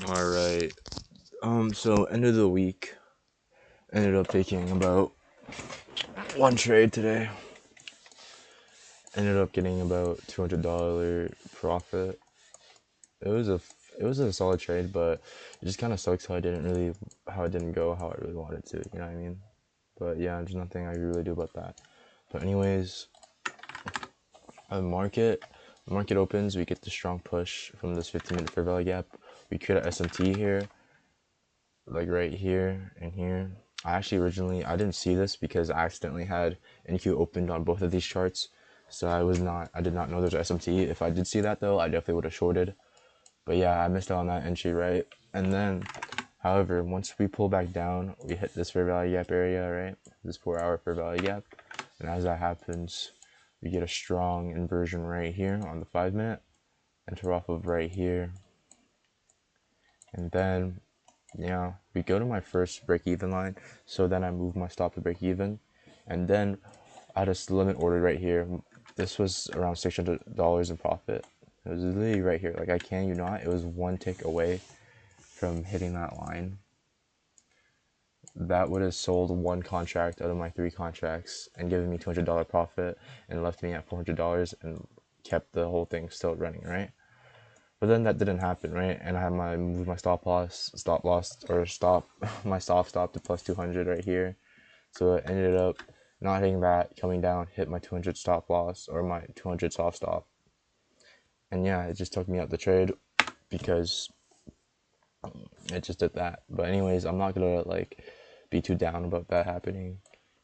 All right. So end of the week, ended up taking about one trade today. Ended up getting about $200 profit. It was a it was a solid trade, but it just kind of sucks how it didn't go how I really wanted to. You know what I mean? But yeah, there's nothing I can really do about that. But anyways, a market opens. We get the strong push from this 15-minute fair value gap. We create a SMT here, like right here and here. I didn't see this because I accidentally had NQ opened on both of these charts. So I did not know there's SMT. If I did see that though, I definitely would have shorted. But yeah, I missed out on that entry, right? And then, however, once we pull back down, we hit this fair value gap area, right? This 4 hour fair value gap. And as that happens, we get a strong inversion right here on the 5 minute, enter off of right here. And then yeah, we go to my first break even line, so then I move my stop to break even, and then I had a limit order right here. This was around $600 in profit. It was literally right here. Like I can you not, it was one tick away from hitting that line. That would have sold one contract out of my three contracts and given me $200 profit and left me at $400 and kept the whole thing still running, right? But then that didn't happen, right? And I had my moved my stop loss, or stop my soft stop to plus 200 right here. So it ended up not hitting that, coming down, hit my 200 stop loss or my 200 soft stop. And yeah, it just took me out the trade because it just did that. But anyways, I'm not gonna like be too down about that happening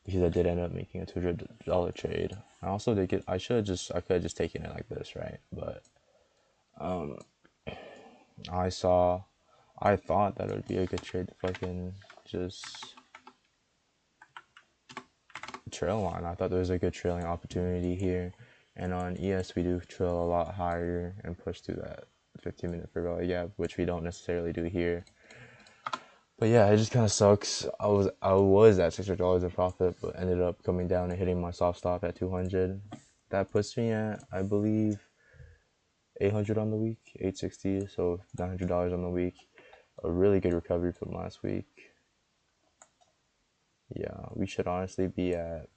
because I did end up making a $200 trade. I also did get I could have just taken it like this, right? But I saw I thought that it would be a good trade to fucking just trail on. I thought there was a good trailing opportunity here. And on ES, we do trail a lot higher and push through that 15-minute fair value gap, which we don't necessarily do here. But yeah, it just kind of sucks. I was at $600 in profit, but ended up coming down and hitting my soft stop at 200. That puts me at, I believe, 800 on the week, 860, so $900 on the week. A really good recovery from last week. Yeah, we should honestly be at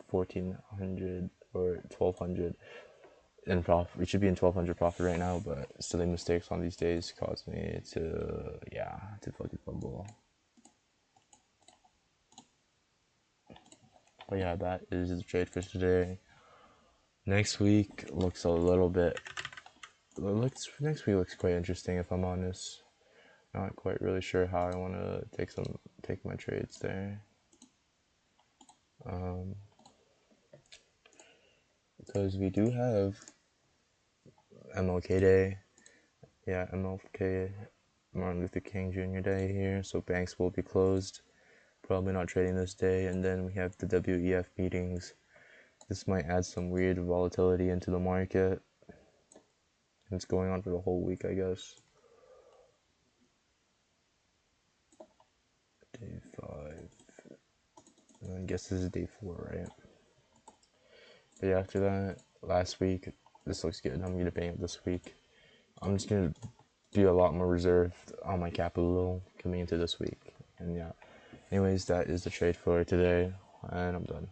1400 or 1200 in profit. We should be in 1200 profit right now, but silly mistakes on these days caused me to fucking fumble. But yeah, that is the trade for today. Next week looks a little bit. Next week looks quite interesting if I'm honest. Not quite really sure how I want to take my trades there. Because we do have MLK Day. Yeah, MLK, Martin Luther King Jr. Day here, so banks will be closed. Probably not trading this day, and then we have the WEF meetings. This might add some weird volatility into the market. It's going on for the whole week, I guess. Day 5. I guess this is day 4, right? But yeah, after that, last week, this looks good. I'm gonna bang it this week. I'm just gonna be a lot more reserved on my capital coming into this week. And yeah. Anyways, that is the trade for today, and I'm done.